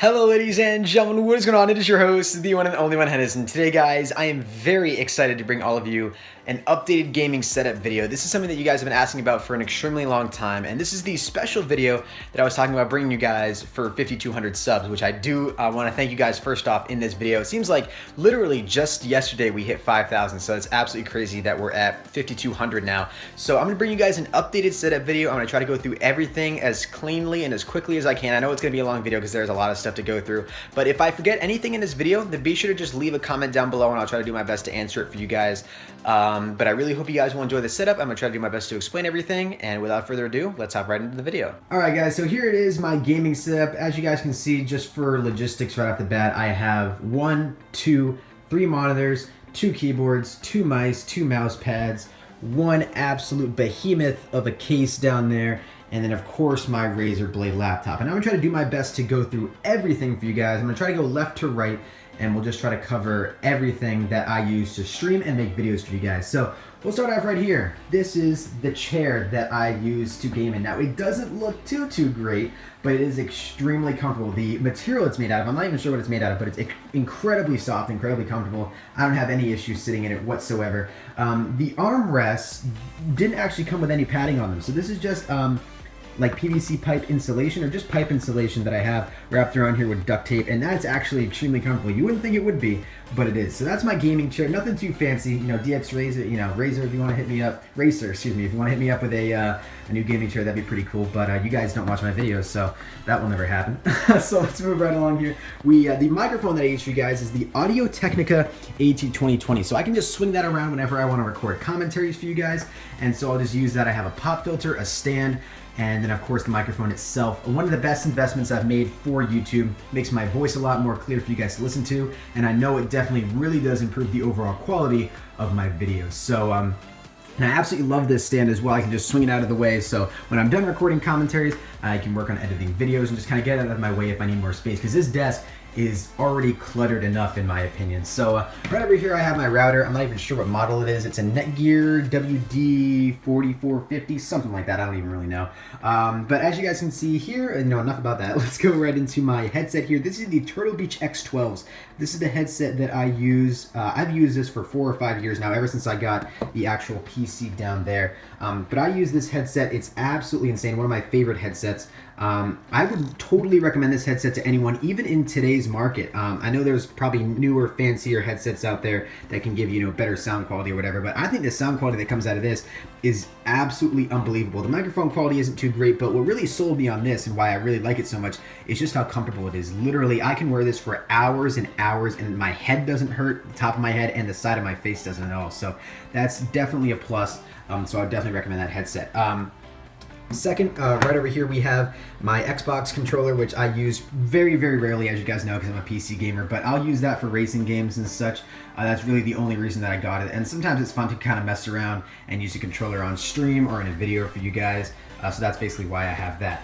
Hello ladies and gentlemen, what is going on? It is your host, the one and only one, ProHenis, and today guys, I am very excited to bring all of you an updated gaming setup video. This is something that you guys have been asking about for an extremely long time, and this is the special video that I was talking about bringing you guys for 5,200 subs, which I do want to thank you guys first off in this video. It seems like literally just yesterday we hit 5,000, so it's absolutely crazy that we're at 5,200 now. So I'm going to bring you guys an updated setup video. I'm going to try to go through everything as cleanly and as quickly as I can. I know it's going to be a long video because there's a lot of stuff to go through, but if I forget anything in this video, then be sure to just leave a comment down below and I'll try to do my best to answer it for you guys. But I really hope you guys will enjoy the setup. I'm gonna try to do my best to explain everything, and without further ado, let's hop right into the video. Alright guys, so here it is, my gaming setup. As you guys can see, just for logistics right off the bat, I have 1, 2, 3 monitors, 2 keyboards, 2 mice, 2 mouse pads, 1 absolute behemoth of a case down there, and then of course my Razer Blade laptop. And I'm gonna try to do my best to go through everything for you guys. I'm gonna try to go left to right, and we'll just try to cover everything that I use to stream and make videos for you guys. So we'll start off right here. This is the chair that I use to game in. Now it doesn't look too great, but it is extremely comfortable. The material it's made out of, I'm not even sure what it's made out of, but it's incredibly soft, incredibly comfortable. I don't have any issues sitting in it whatsoever. The armrests didn't actually come with any padding on them. So this is just like PVC pipe insulation, or just pipe insulation that I have wrapped around here with duct tape, and that's actually extremely comfortable. You wouldn't think it would be, but it is. So that's my gaming chair. Nothing too fancy, you know. DX Razer, you know, Razer. If you want to hit me up, Racer, excuse me. If you want to hit me up with a new gaming chair, that'd be pretty cool. But you guys don't watch my videos, so that will never happen. So let's move right along here. The microphone that I use for you guys is the Audio Technica AT2020. So I can just swing that around whenever I want to record commentaries for you guys, and so I'll just use that. I have a pop filter, a stand, and then of course the microphone itself. One of the best investments I've made for YouTube. Makes my voice a lot more clear for you guys to listen to, and I know it definitely really does improve the overall quality of my videos. So and I absolutely love this stand as well. I can just swing it out of the way, so when I'm done recording commentaries, I can work on editing videos and just kind of get it out of my way if I need more space, because this desk is already cluttered enough in my opinion. So right over here I have my router. I'm not even sure what model it is. It's a Netgear WD4450, something like that. I don't even really know. But as you guys can see here, no, enough about that. Let's go right into my headset here. This is the Turtle Beach X12s. This is the headset that I use. I've used this for 4 or 5 years now, ever since I got the actual PC down there. But I use this headset. It's absolutely insane. One of my favorite headsets. I would totally recommend this headset to anyone, even in today's market. I know there's probably newer, fancier headsets out there that can give you, better sound quality or whatever, but I think the sound quality that comes out of this is absolutely unbelievable. The microphone quality isn't too great, but what really sold me on this and why I really like it so much is just how comfortable it is. Literally, I can wear this for hours and hours, and my head doesn't hurt, the top of my head and the side of my face doesn't at all. So that's definitely a plus. So I would definitely recommend that headset. Second, right over here we have my Xbox controller, which I use very rarely, as you guys know, because I'm a PC gamer, but I'll use that for racing games and such. That's really the only reason that I got it, and sometimes it's fun to kind of mess around and use a controller on stream or in a video for you guys, so that's basically why I have that.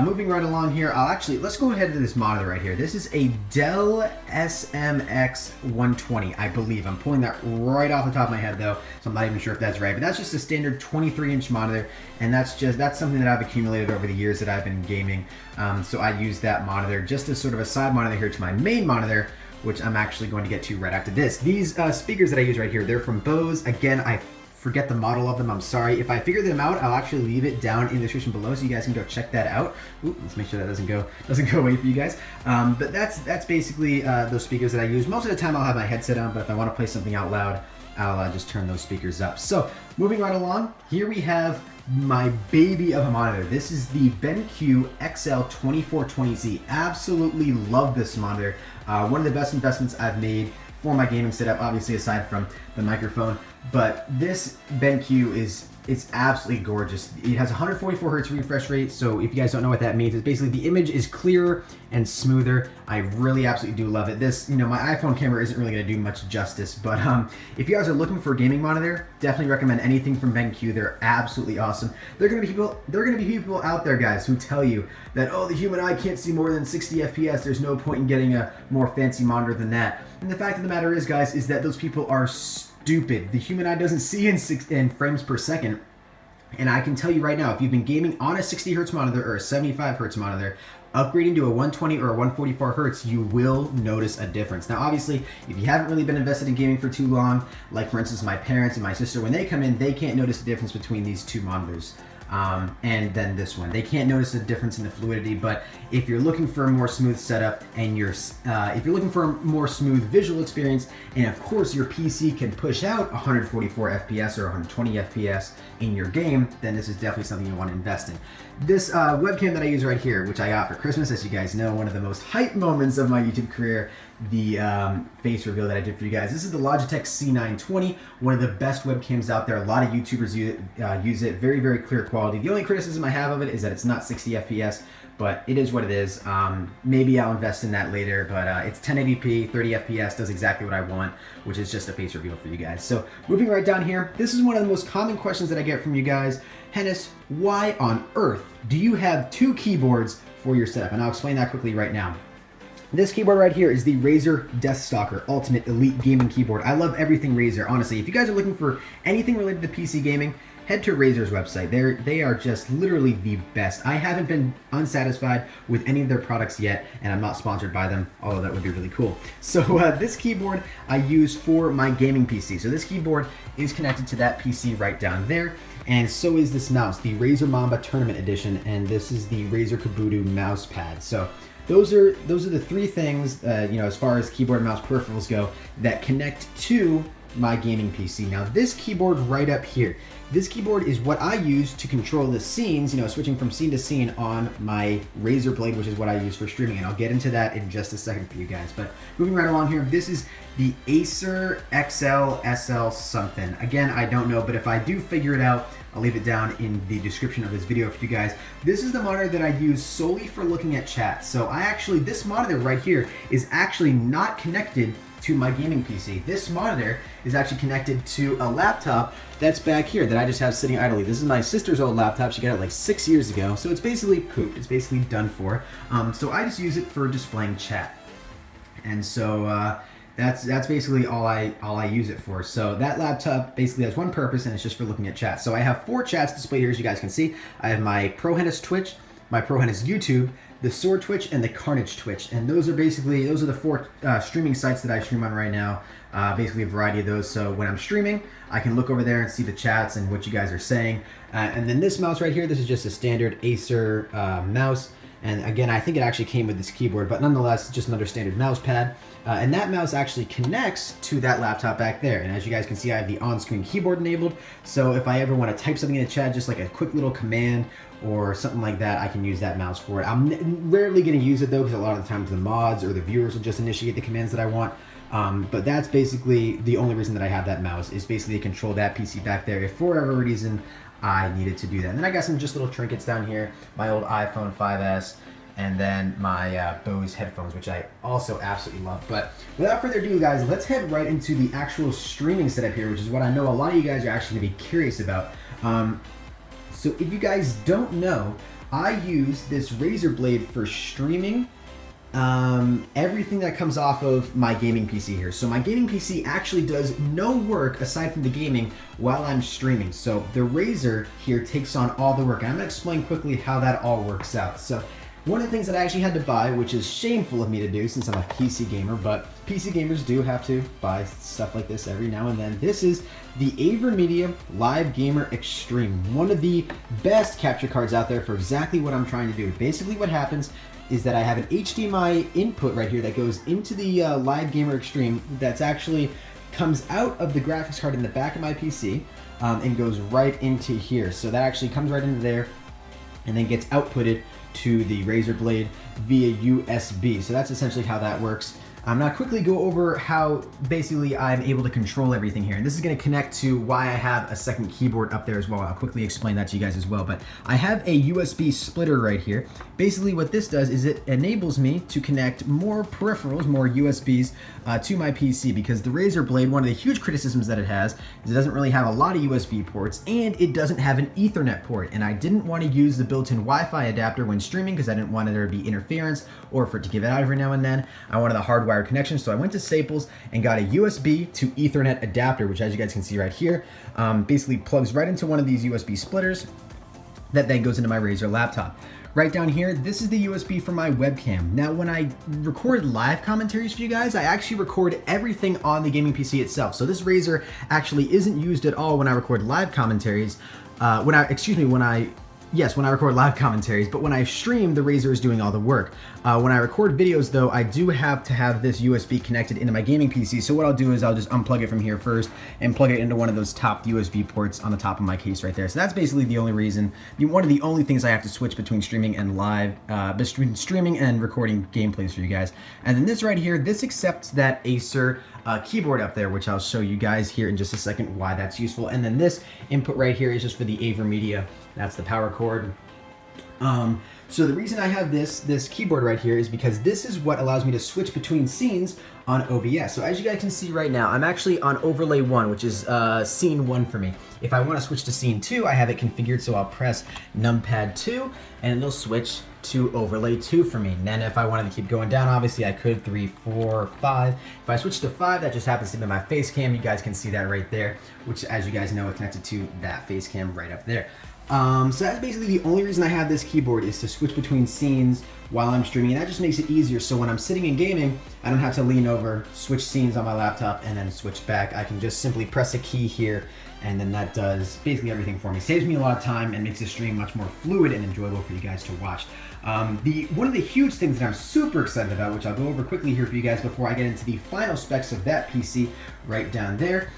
Moving right along here, let's go ahead to this monitor right here. This is a Dell SMX 120, I believe. I'm pulling that right off the top of my head though, so I'm not even sure if that's right, but that's just a standard 23-inch monitor, and that's something that I've accumulated over the years that I've been gaming. So I use that monitor just as sort of a side monitor here to my main monitor, which I'm actually going to get to right after this. These speakers that I use right here, they're from Bose. Again, I forget the model of them, I'm sorry. If I figure them out, I'll actually leave it down in the description below so you guys can go check that out. Ooh, let's make sure that doesn't go away for you guys. But that's basically those speakers that I use. Most of the time I'll have my headset on, but if I want to play something out loud, I'll just turn those speakers up. So moving right along, here we have my baby of a monitor. This is the BenQ XL2420Z. Absolutely love this monitor. One of the best investments I've made for my gaming setup, obviously aside from the microphone, but this BenQ it's absolutely gorgeous. It has 144 hertz refresh rate, so if you guys don't know what that means, it's basically the image is clearer and smoother. I really absolutely do love it. This, my iPhone camera isn't really going to do much justice, but if you guys are looking for a gaming monitor, definitely recommend anything from BenQ. They're absolutely awesome. There are going to be people out there, guys, who tell you that, oh, the human eye can't see more than 60 FPS. There's no point in getting a more fancy monitor than that. And the fact of the matter is, guys, is that those people are stupid. The human eye doesn't see in frames per second. And I can tell you right now, if you've been gaming on a 60 hertz monitor or a 75 hertz monitor, upgrading to a 120 or a 144 hertz, you will notice a difference. Now, obviously, if you haven't really been invested in gaming for too long, like for instance, my parents and my sister, when they come in, they can't notice the difference between these two monitors. And then this one. They can't notice a difference in the fluidity, but if you're looking for a more smooth setup and if you're looking for a more smooth visual experience, and of course your PC can push out 144 FPS or 120 FPS in your game, then this is definitely something you want to invest in. This webcam that I use right here, which I got for Christmas, as you guys know, one of the most hype moments of my YouTube career, the face reveal that I did for you guys. This is the Logitech C920, one of the best webcams out there. A lot of YouTubers use it. Very, very clear quality. The only criticism I have of it is that it's not 60 FPS, but it is what it is. Maybe I'll invest in that later, but it's 1080p, 30 FPS, does exactly what I want, which is just a face reveal for you guys. So moving right down here, this is one of the most common questions that I get from you guys. Hennis, why on earth do you have two keyboards for your setup? And I'll explain that quickly right now. This keyboard right here is the Razer Deathstalker Ultimate Elite Gaming Keyboard. I love everything Razer, honestly. If you guys are looking for anything related to PC gaming, head to Razer's website. They are just literally the best. I haven't been unsatisfied with any of their products yet, and I'm not sponsored by them, although that would be really cool. So this keyboard I use for my gaming PC. So this keyboard is connected to that PC right down there, and so is this mouse, the Razer Mamba Tournament Edition, and this is the Razer Kabuto mouse pad. So those are the three things, as far as keyboard and mouse peripherals go, that connect to my gaming PC. Now this keyboard right up here, this keyboard is what I use to control the scenes, switching from scene to scene on my Razer Blade, which is what I use for streaming, and I'll get into that in just a second for you guys. But moving right along here, this is the Acer XL something. Again, I don't know, but if I do figure it out, I'll leave it down in the description of this video for you guys. This is the monitor that I use solely for looking at chat. So this monitor right here is actually not connected to my gaming PC. This monitor is actually connected to a laptop that's back here that I just have sitting idly. This is my sister's old laptop. She got it like 6 years ago, so it's basically pooped. It's basically done for. So I just use it for displaying chat, and so that's basically all I use it for. So that laptop basically has one purpose, and it's just for looking at chat. So I have 4 chats displayed here, as you guys can see. I have my ProHenis Twitch, my ProHenis YouTube, the Sword Twitch, and the Carnage Twitch, and those are the 4 streaming sites that I stream on right now. Basically a variety of those. So when I'm streaming, I can look over there and see the chats and what you guys are saying. And then this mouse right here, this is just a standard Acer mouse. And again, I think it actually came with this keyboard, but nonetheless, just another standard mouse pad. And that mouse actually connects to that laptop back there. And as you guys can see, I have the on-screen keyboard enabled. So if I ever want to type something in the chat, just like a quick little command or something like that, I can use that mouse for it. I'm rarely going to use it though, because a lot of the times the mods or the viewers will just initiate the commands that I want. But that's basically the only reason that I have that mouse, is basically to control that PC back there if for whatever reason I needed to do that. And then I got some just little trinkets down here, my old iPhone 5S, and then my Bose headphones, which I also absolutely love. But without further ado, guys, let's head right into the actual streaming setup here, which is what I know a lot of you guys are actually going to be curious about. So if you guys don't know, I use this Razer Blade for streaming everything that comes off of my gaming PC here. So my gaming PC actually does no work aside from the gaming while I'm streaming. So the Razer here takes on all the work. And I'm going to explain quickly how that all works out. So one of the things that I actually had to buy, which is shameful of me to do since I'm a PC gamer, but PC gamers do have to buy stuff like this every now and then. This is the AverMedia Live Gamer Extreme, one of the best capture cards out there for exactly what I'm trying to do. Basically what happens is that I have an HDMI input right here that goes into the Live Gamer Extreme that's actually comes out of the graphics card in the back of my PC and goes right into here. So that actually comes right into there and then gets outputted to the Razer Blade via USB. So that's essentially how that works. I'm going to quickly go over how basically I'm able to control everything here. And this is going to connect to why I have a second keyboard up there as well. I'll quickly explain that to you guys as well. But I have a USB splitter right here. Basically what this does is it enables me to connect more peripherals, more USBs to my PC, because the Razer Blade, one of the huge criticisms that it has is it doesn't really have a lot of USB ports, and it doesn't have an Ethernet port. And I didn't want to use the built-in Wi-Fi adapter when streaming because I didn't want there to be interference or for it to give it out every now and then. I wanted a hardwired connection, so I went to Staples and got a USB to Ethernet adapter, which as you guys can see right here, basically plugs right into one of these USB splitters that then goes into my Razer laptop. Right down here, this is the USB for my webcam. Now, when I record live commentaries for you guys, I actually record everything on the gaming PC itself. So this Razer actually isn't used at all when I record live commentaries. When I record live commentaries, but when I stream, the Razer is doing all the work. When I record videos though, I do have to have this USB connected into my gaming PC. So what I'll do is I'll just unplug it from here first and plug it into one of those top USB ports on the top of my case right there. So that's basically the only reason, one of the only things I have to switch between streaming and live, between streaming and recording gameplays for you guys. And then this right here, this accepts that Acer keyboard up there, which I'll show you guys here in just a second why that's useful. And then this input right here is just for the AverMedia. That's the power cord. So the reason I have this keyboard right here is because this is what allows me to switch between scenes on OBS. So as you guys can see right now, I'm actually on overlay 1, which is scene 1 for me. If I want to switch to scene 2, I have it configured, so I'll press numpad 2 and it'll switch to overlay 2 for me. And then if I wanted to keep going down, obviously I could 3, 4, 5. If I switch to 5, that just happens to be my face cam. You guys can see that right there, which as you guys know, is connected to that face cam right up there. So that's basically the only reason I have this keyboard, is to switch between scenes while I'm streaming, and that just makes it easier. So when I'm sitting in gaming, I don't have to lean over, switch scenes on my laptop, and then switch back. I can just simply press a key here, and then that does basically everything for me. Saves me a lot of time and makes the stream much more fluid and enjoyable for you guys to watch. One of the huge things that I'm super excited about, which I'll go over quickly here for you guys before I get into the final specs of that PC right down there,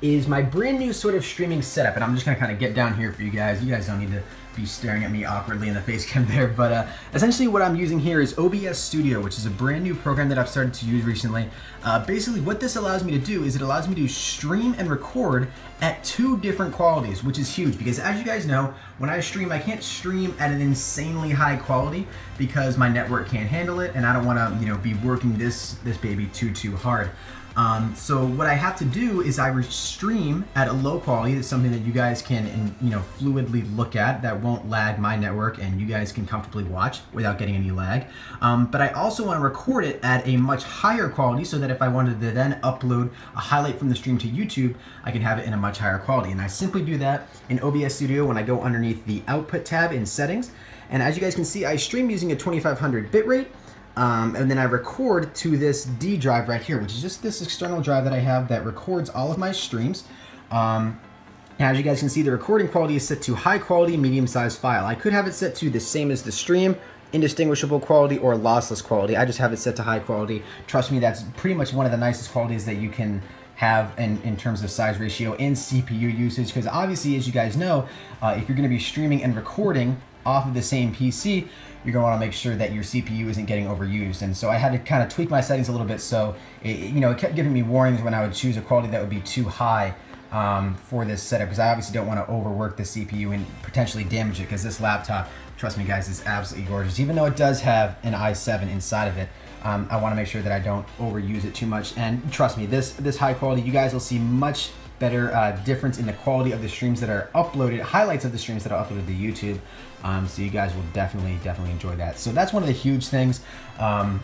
is my brand new sort of streaming setup. And I'm just gonna kind of get down here for you guys. You guys don't need to be staring at me awkwardly in the face cam there, but essentially what I'm using here is OBS Studio, which is a brand new program that I've started to use recently. Basically what this allows me to do is it allows me to stream and record at 2 different qualities, which is huge because as you guys know, when I stream, I can't stream at an insanely high quality because my network can't handle it, and I don't want to, be working this baby too hard. So what I have to do is I stream at a low quality. That's something that you guys can, fluidly look at, that won't lag my network and you guys can comfortably watch without getting any lag. But I also want to record it at a much higher quality so that if I wanted to then upload a highlight from the stream to YouTube, I can have it in a much higher quality. And I simply do that in OBS Studio when I go underneath the Output tab in Settings. And as you guys can see, I stream using a 2500 bitrate. And then I record to this D drive right here, which is just this external drive that I have that records all of my streams. As you guys can see, the recording quality is set to high quality, medium sized file. I could have it set to the same as the stream, indistinguishable quality, or lossless quality. I just have it set to high quality. Trust me, that's pretty much one of the nicest qualities that you can have in terms of size ratio and CPU usage, because obviously, as you guys know, if you're going to be streaming and recording off of the same PC, you're going to want to make sure that your CPU isn't getting overused. And so I had to kind of tweak my settings a little bit, so it kept giving me warnings when I would choose a quality that would be too high for this setup, because I obviously don't want to overwork the CPU and potentially damage it, because this laptop, trust me guys, is absolutely gorgeous. Even though it does have an i7 inside of it, I want to make sure that I don't overuse it too much. And trust me, this high quality, you guys will see much better difference in the quality of the streams that are uploaded, highlights of the streams that are uploaded to YouTube. So you guys will definitely enjoy that. So that's one of the huge things. One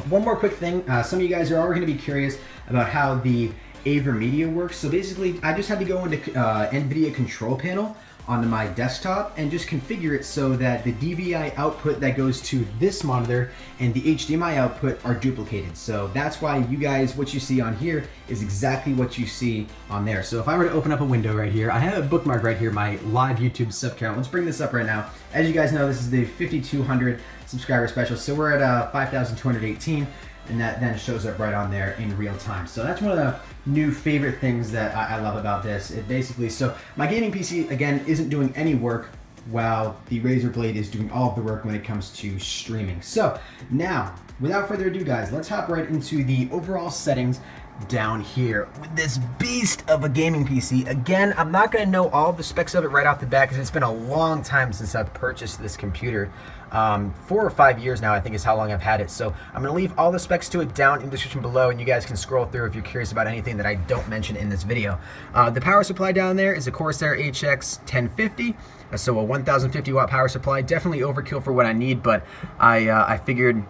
more quick thing. Some of you guys are already going to be curious about how the AverMedia works. So basically, I just had to go into NVIDIA control panel onto my desktop and just configure it so that the DVI output that goes to this monitor and the HDMI output are duplicated. So that's why you guys, what you see on here is exactly what you see on there. So if I were to open up a window right here, I have a bookmark right here, my live YouTube sub count. Let's bring this up right now. As you guys know, this is the 5,200 subscriber special. So we're at 5,218. And that then shows up right on there in real time. So that's one of the new favorite things that I love about this. It basically, so my gaming PC, again, isn't doing any work while the Razer Blade is doing all of the work when it comes to streaming. So now, without further ado, guys, let's hop right into the overall settings down here with this beast of a gaming PC. Again, I'm not going to know all the specs of it right off the bat because it's been a long time since I've purchased this computer. 4 or 5 years now, I think, is how long I've had it. So I'm going to leave all the specs to it down in the description below, and you guys can scroll through if you're curious about anything that I don't mention in this video. The power supply down there is a Corsair HX 1050, so a 1050 watt power supply. Definitely overkill for what I need, but I figured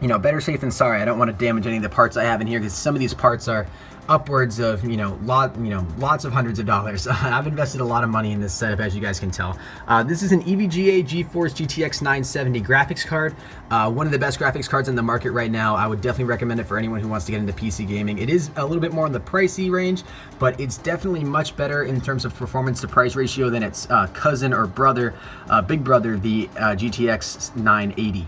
you know, better safe than sorry. I don't want to damage any of the parts I have in here because some of these parts are upwards of, lots of hundreds of dollars. I've invested a lot of money in this setup, as you guys can tell. This is an EVGA GeForce GTX 970 graphics card. One of the best graphics cards on the market right now. I would definitely recommend it for anyone who wants to get into PC gaming. It is a little bit more on the pricey range, but it's definitely much better in terms of performance to price ratio than its cousin or brother, big brother, the GTX 980.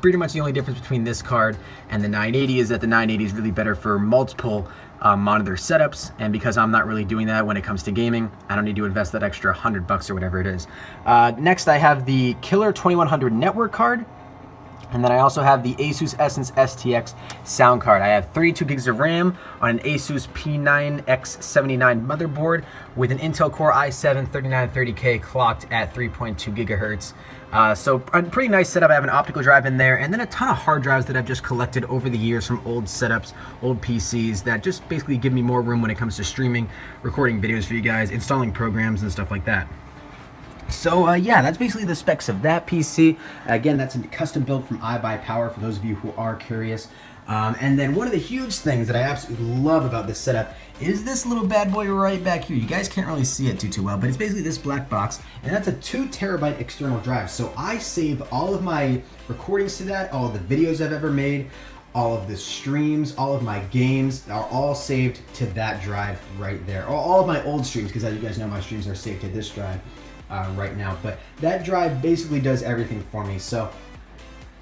Pretty much the only difference between this card and the 980 is that the 980 is really better for multiple monitor setups, and because I'm not really doing that when it comes to gaming, I don't need to invest that extra $100 or whatever it is. Next, I have the Killer 2100 network card, and then I also have the ASUS Essence STX sound card. I have 32 gigs of RAM on an ASUS P9X79 motherboard with an Intel Core i7-3930K clocked at 3.2 gigahertz. So a pretty nice setup. I have an optical drive in there, and then a ton of hard drives that I've just collected over the years from old setups, old PCs that just basically give me more room when it comes to streaming, recording videos for you guys, installing programs and stuff like that. So yeah, that's basically the specs of that PC. Again, that's a custom build from iBuyPower for those of you who are curious. And then one of the huge things that I absolutely love about this setup is this little bad boy right back here. You guys can't really see it too well, but it's basically this black box, and that's a 2 terabyte external drive. So I save all of my recordings to that, all of the videos I've ever made, all of the streams, all of my games are all saved to that drive right there. Or all of my old streams, because as you guys know, my streams are saved to this drive right now. But that drive basically does everything for me. So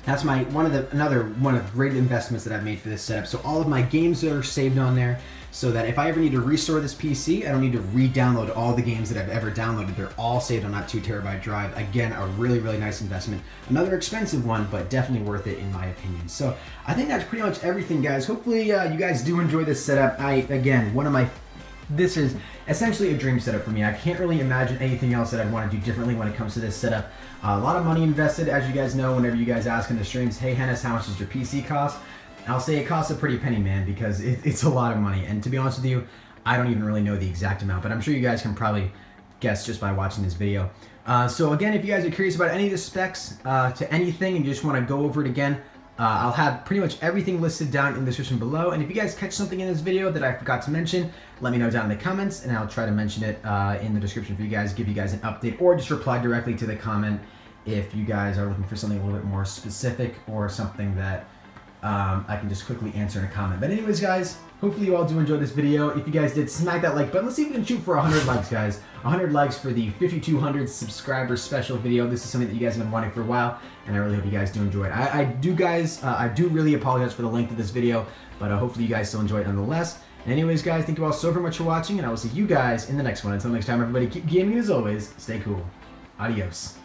that's one of the great investments that I've made for this setup. So all of my games are saved on there, so that if I ever need to restore this PC, I don't need to re-download all the games that I've ever downloaded. They're all saved on that 2 terabyte drive. Again, a really, really nice investment. Another expensive one, but definitely worth it in my opinion. So I think that's pretty much everything, guys. Hopefully you guys do enjoy this setup. This is essentially a dream setup for me. I can't really imagine anything else that I'd want to do differently when it comes to this setup. A lot of money invested, as you guys know. Whenever you guys ask in the streams, hey Hennis, how much does your PC cost? I'll say it costs a pretty penny, man, because it's a lot of money. And to be honest with you, I don't even really know the exact amount, but I'm sure you guys can probably guess just by watching this video. So again, if you guys are curious about any of the specs to anything and you just want to go over it again, I'll have pretty much everything listed down in the description below. And if you guys catch something in this video that I forgot to mention, let me know down in the comments, and I'll try to mention it in the description for you guys, give you guys an update, or just reply directly to the comment if you guys are looking for something a little bit more specific or something that I can just quickly answer in a comment. But anyways, guys, hopefully you all do enjoy this video. If you guys did, smack that like button. Let's see if we can shoot for 100 likes, guys. 100 likes for the 5,200 subscribers special video. This is something that you guys have been wanting for a while, and I really hope you guys do enjoy it. I do really apologize for the length of this video, but hopefully you guys still enjoy it nonetheless. And anyways, guys, thank you all so very much for watching, and I will see you guys in the next one. Until next time, everybody, keep gaming as always. Stay cool. Adios.